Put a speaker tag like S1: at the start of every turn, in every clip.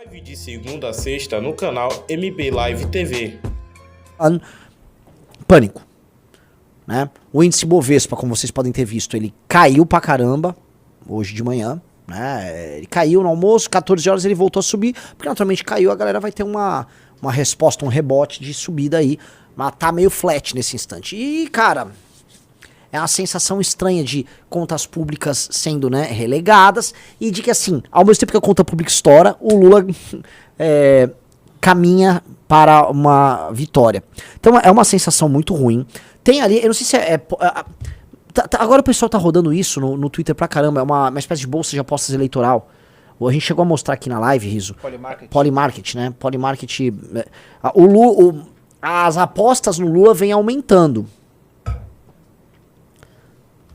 S1: Live de segunda a sexta no canal MB Live TV.
S2: Pânico, né? O índice Bovespa, como vocês podem ter visto, ele caiu pra caramba hoje de manhã, né? Ele caiu no almoço, 14 horas ele voltou a subir, porque naturalmente caiu, a galera vai ter uma resposta, um rebote de subida aí, mas tá meio flat nesse instante. E, cara, é uma sensação estranha de contas públicas sendo, né, relegadas e de que, assim, ao mesmo tempo que a conta pública estoura, o Lula caminha para uma vitória. Então é uma sensação muito ruim. Tem ali, eu não sei se agora o pessoal tá rodando isso no Twitter pra caramba, é uma espécie de bolsa de apostas eleitoral. A gente chegou a mostrar aqui na live, Riso. Polymarket, né? Polymarket. As apostas no Lula vêm aumentando.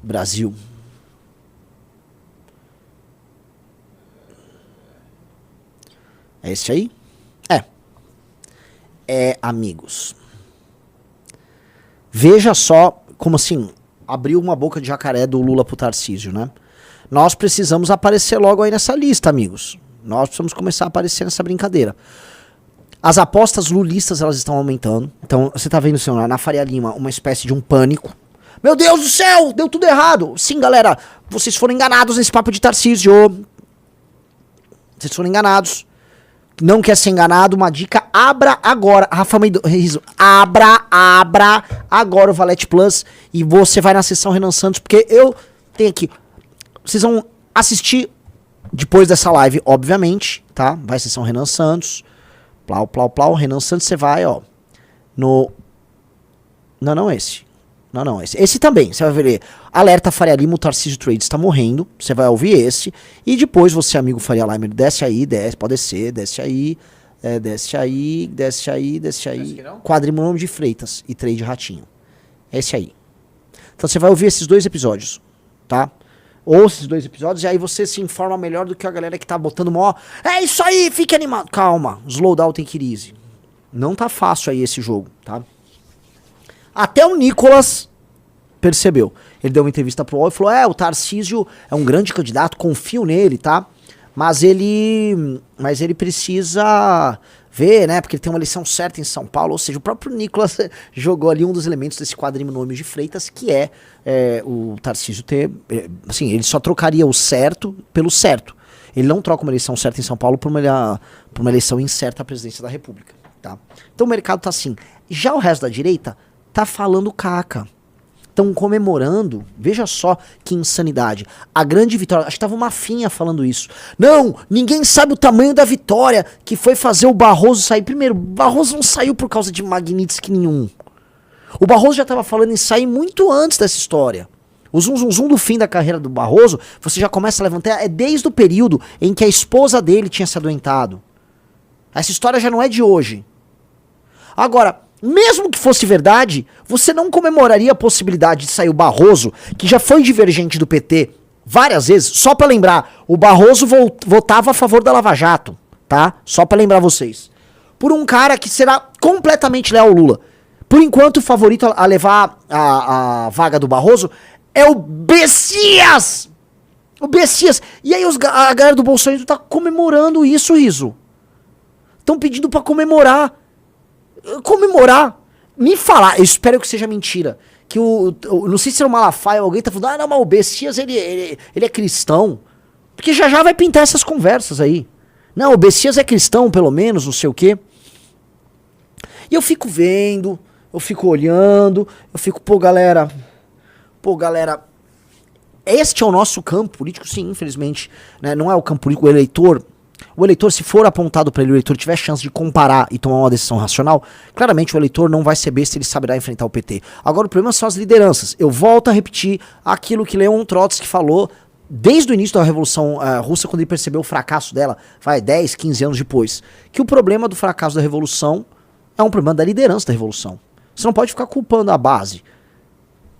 S2: Brasil. É esse aí? Amigos. Veja só como assim, abriu uma boca de jacaré do Lula pro Tarcísio, né? Nós precisamos aparecer logo aí nessa lista, amigos. Nós precisamos começar a aparecer nessa brincadeira. As apostas lulistas, elas estão aumentando. Então, você tá vendo, senhor, na Faria Lima, uma espécie de um pânico. Meu Deus do céu, deu tudo errado. Sim, galera, vocês foram enganados nesse papo de Tarcísio. Vocês foram enganados. Não quer ser enganado, uma dica, abra agora, Rafa Riso, abra agora o Valete Plus e você vai na sessão Renan Santos, porque eu tenho aqui, vocês vão assistir depois dessa live, obviamente, tá? Vai sessão Renan Santos, plau, Renan Santos, você vai, ó, no, não esse. Não, esse também, você vai ver, alerta Faria Lima, o Tarcísio Trades está morrendo, você vai ouvir esse, e depois você, amigo Faria Lima, desce aí, pode descer, desce aí, Quadrimônio de Freitas e Trade Ratinho, esse aí. Então você vai ouvir esses dois episódios, tá? Ouça esses dois episódios e aí você se informa melhor do que a galera que tá botando mó, é isso aí, fique animado, calma, slowdown tem que ir easy. Não tá fácil aí esse jogo, tá? Até o Nicolas percebeu. Ele deu uma entrevista pro UOL e falou, o Tarcísio é um grande candidato, confio nele, tá? Mas ele precisa ver, né? Porque ele tem uma eleição certa em São Paulo. Ou seja, o próprio Nicolas jogou ali um dos elementos desse quadrinômio de Freitas, que é o Tarcísio ter... assim, ele só trocaria o certo pelo certo. Ele não troca uma eleição certa em São Paulo por uma eleição incerta à presidência da República, tá? Então o mercado tá assim. Já o resto da direita tá falando caca. Estão comemorando. Veja só que insanidade. A grande vitória. Acho que tava uma Finha falando isso. Não, ninguém sabe o tamanho da vitória que foi fazer o Barroso sair. Primeiro, o Barroso não saiu por causa de Magnitsky nenhum. O Barroso já tava falando em sair muito antes dessa história. O zum do fim da carreira do Barroso, você já começa a levantar, é desde o período em que a esposa dele tinha se adoentado. Essa história já não é de hoje. Agora, mesmo que fosse verdade, você não comemoraria a possibilidade de sair o Barroso, que já foi divergente do PT várias vezes, só pra lembrar, o Barroso votava a favor da Lava Jato, tá? Só pra lembrar vocês. Por um cara que será completamente leal ao Lula. Por enquanto, o favorito a levar a vaga do Barroso é o Bessias! O Bessias! E aí a galera do Bolsonaro tá comemorando isso, Riso. Estão pedindo pra comemorar. Me falar, eu espero que seja mentira, que não sei se era o Malafaia ou alguém tá falando, não, mas o Bessias ele é cristão, porque já vai pintar essas conversas aí, não, o Bessias é cristão pelo menos, não sei o quê, e eu fico vendo, eu fico olhando, eu fico, pô galera, este é o nosso campo político, sim, infelizmente, né? Não é o campo político, o eleitor, se for apontado para ele, o eleitor tiver chance de comparar e tomar uma decisão racional, claramente o eleitor não vai ser besta, ele saberá enfrentar o PT. Agora o problema são as lideranças. Eu volto a repetir aquilo que Leon Trotsky falou desde o início da Revolução Russa, quando ele percebeu o fracasso dela, 10, 15 anos depois, que o problema do fracasso da Revolução é um problema da liderança da Revolução. Você não pode ficar culpando a base,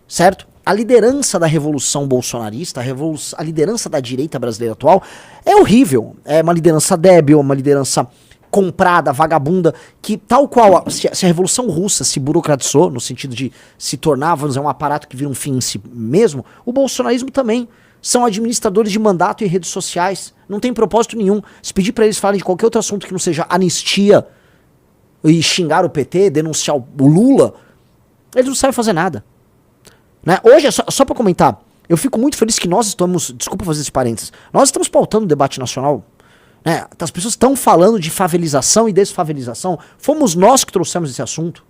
S2: certo? A liderança da revolução bolsonarista, a liderança da direita brasileira atual é horrível. É uma liderança débil, uma liderança comprada, vagabunda, que tal qual se a Revolução Russa se burocratizou, no sentido de se tornar, vamos dizer, um aparato que vira um fim em si mesmo, o bolsonarismo também. São administradores de mandato em redes sociais. Não tem propósito nenhum. Se pedir pra eles falarem de qualquer outro assunto que não seja anistia e xingar o PT, denunciar o Lula, eles não sabem fazer nada. Né? Hoje, só pra comentar, eu fico muito feliz que nós estamos, desculpa fazer esse parênteses, nós estamos pautando o debate nacional. Né? As pessoas estão falando de favelização e desfavelização. Fomos nós que trouxemos esse assunto.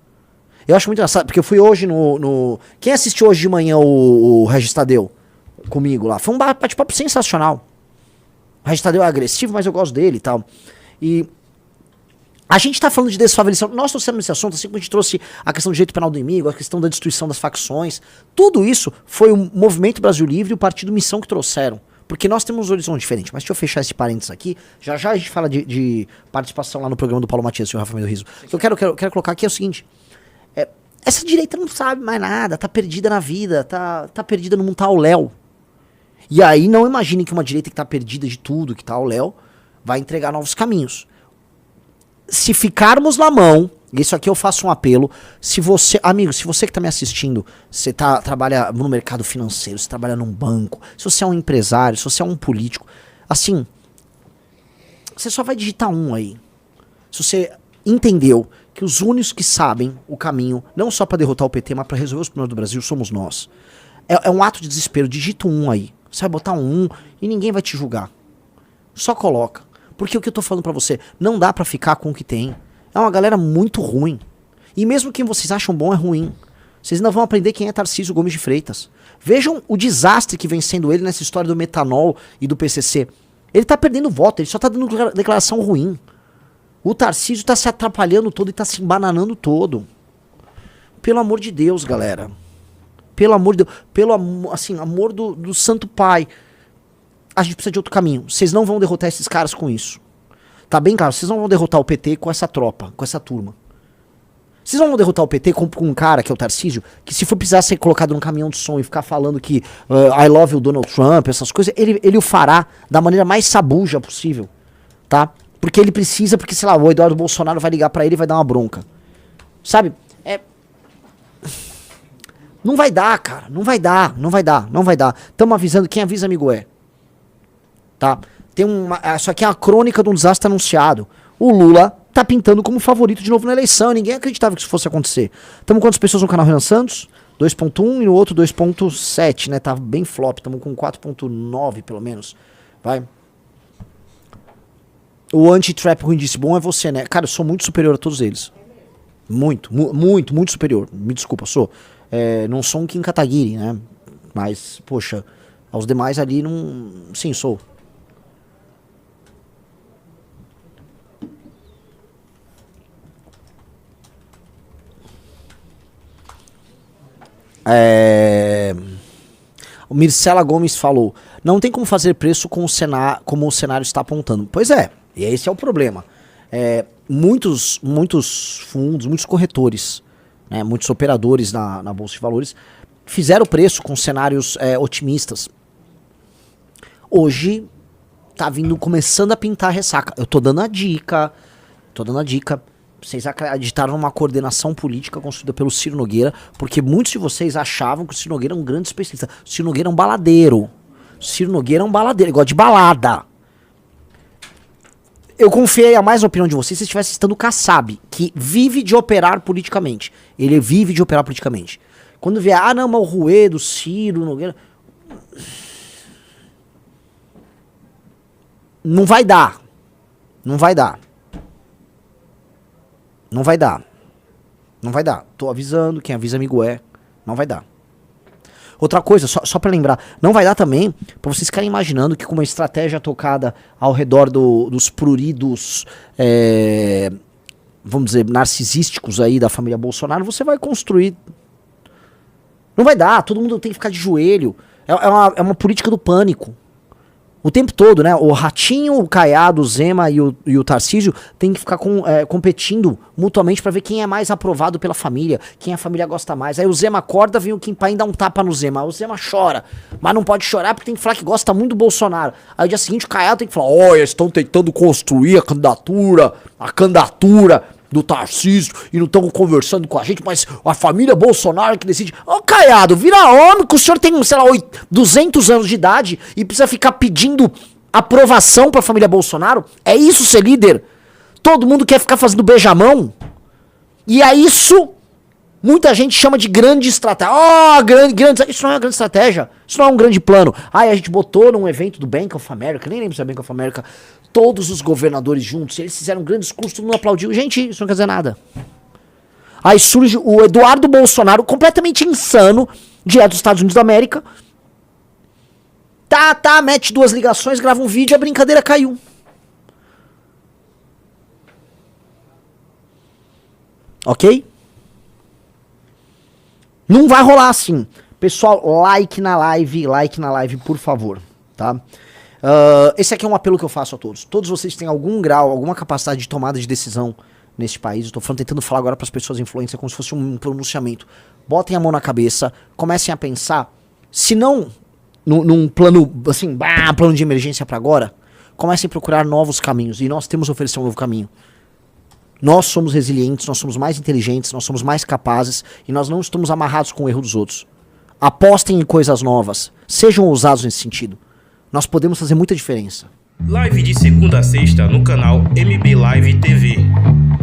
S2: Eu acho muito engraçado, porque eu fui hoje no... Quem assistiu hoje de manhã o Regis Tadeu comigo lá? Foi um bate-papo sensacional. O Regis Tadeu é agressivo, mas eu gosto dele e tal. E a gente tá falando de desfavelização. Nós trouxemos esse assunto, assim como a gente trouxe a questão do direito penal do inimigo, a questão da destruição das facções. Tudo isso foi o Movimento Brasil Livre e o Partido Missão que trouxeram. Porque nós temos um horizonte diferente. Mas deixa eu fechar esse parênteses aqui. Já a gente fala de participação lá no programa do Paulo Matias e o Rafa Medo Riso. O que eu quero colocar aqui é o seguinte. Essa direita não sabe mais nada, tá perdida na vida, tá perdida no mundo, tá ao léu. E aí não imagine que uma direita que tá perdida de tudo, que tá ao léu, vai entregar novos caminhos. Se ficarmos na mão, isso aqui eu faço um apelo, se você, amigo, se você que tá me assistindo, você trabalha no mercado financeiro, você trabalha num banco, se você é um empresário, se você é um político, assim, você só vai digitar um aí. Se você entendeu que os únicos que sabem o caminho, não só para derrotar o PT, mas para resolver os problemas do Brasil, somos nós. É um ato de desespero, digita um aí. Você vai botar um e ninguém vai te julgar. Só coloca. Porque o que eu tô falando pra você, não dá pra ficar com o que tem. É uma galera muito ruim. E mesmo quem vocês acham bom é ruim. Vocês ainda vão aprender quem é Tarcísio Gomes de Freitas. Vejam o desastre que vem sendo ele nessa história do metanol e do PCC. Ele tá perdendo voto, ele só tá dando declaração ruim. O Tarcísio tá se atrapalhando todo e tá se embananando todo. Pelo amor de Deus, galera. Pelo amor de Deus. Pelo amor, assim, amor do Santo Pai. A gente precisa de outro caminho. Vocês não vão derrotar esses caras com isso. Tá bem claro, vocês não vão derrotar o PT com essa tropa, com essa turma. Vocês não vão derrotar o PT com um cara, que é o Tarcísio, que se for precisar ser colocado num caminhão de som e ficar falando que I love o Donald Trump, essas coisas, ele o fará da maneira mais sabuja possível. Tá? Porque ele precisa, porque, sei lá, o Eduardo Bolsonaro vai ligar pra ele e vai dar uma bronca. Sabe? Não vai dar, cara. Não vai dar. Tamo avisando. Quem avisa, amigo, é. Tá? Isso aqui é uma crônica de um desastre anunciado. O Lula tá pintando como favorito de novo na eleição. Ninguém acreditava que isso fosse acontecer. Tamo com quantas pessoas no canal Renan Santos? 2.1 e no outro 2.7, né? Tá bem flop. Tamo com 4.9, pelo menos. Vai. O anti-trap ruim disse, bom é você, né? Cara, eu sou muito superior a todos eles. Muito superior. Me desculpa, sou. Não sou um Kim Kataguiri, né? Mas, poxa, aos demais ali não... Sim, sou. O Mircela Gomes falou, não tem como fazer preço com como o cenário está apontando. Pois é, e esse é o problema. Muitos fundos, muitos corretores, né, muitos operadores na Bolsa de Valores fizeram preço com cenários otimistas. Hoje tá começando a pintar a ressaca. Eu tô dando a dica. Vocês acreditaram numa coordenação política construída pelo Ciro Nogueira, porque muitos de vocês achavam que o Ciro Nogueira é um grande especialista. O Ciro Nogueira é um baladeiro. Ele gosta de balada. Eu confiei a mais na opinião de vocês se estivesse citando o Kassab, que vive de operar politicamente. Ele vive de operar politicamente. Quando vier, não, mas o Ruedo, Ciro Nogueira... Não vai dar. Tô avisando, quem avisa amigo é. Não vai dar. Outra coisa, só pra lembrar, não vai dar também pra vocês ficarem imaginando que com uma estratégia tocada ao redor dos pruridos, vamos dizer, narcisísticos aí da família Bolsonaro, você vai construir. Não vai dar, todo mundo tem que ficar de joelho. É uma política do pânico. O tempo todo, né? O Ratinho, o Caiado, o Zema e o Tarcísio tem que ficar competindo mutuamente pra ver quem é mais aprovado pela família, quem a família gosta mais. Aí o Zema acorda, vem o Kim Paim dar um tapa no Zema. O Zema chora, mas não pode chorar porque tem que falar que gosta muito do Bolsonaro. Aí no dia seguinte o Caiado tem que falar, olha, estão tentando construir a candidatura do Tarcísio e não estão conversando com a gente, mas a família Bolsonaro que decide. Ô, Caiado, vira homem, que o senhor tem, sei lá, 200 anos de idade e precisa ficar pedindo aprovação pra família Bolsonaro? É isso ser líder? Todo mundo quer ficar fazendo beijamão? E é isso, muita gente chama de grande estratégia. Isso não é uma grande estratégia. Isso não é um grande plano. Aí a gente botou num evento do Bank of America, nem lembro se é Bank of America, todos os governadores juntos, eles fizeram um grande discurso, todo mundo aplaudiu. Gente, isso não quer dizer nada. Aí surge o Eduardo Bolsonaro, completamente insano, direto dos Estados Unidos da América. Mete 2 ligações, grava um vídeo, a brincadeira caiu. Ok? Não vai rolar assim. Pessoal, like na live, por favor, tá? Esse aqui é um apelo que eu faço a todos. Todos vocês têm algum grau, alguma capacidade de tomada de decisão neste país. Eu tô tentando falar agora para as pessoas influência como se fosse um pronunciamento. Botem a mão na cabeça, comecem a pensar, se não num plano, assim, plano de emergência para agora, comecem a procurar novos caminhos. E nós temos a oferecer um novo caminho. Nós somos resilientes, nós somos mais inteligentes, nós somos mais capazes e nós não estamos amarrados com o erro dos outros. Apostem em coisas novas, sejam ousados nesse sentido. Nós podemos fazer muita diferença.
S1: Live de segunda a sexta no canal MB Live TV.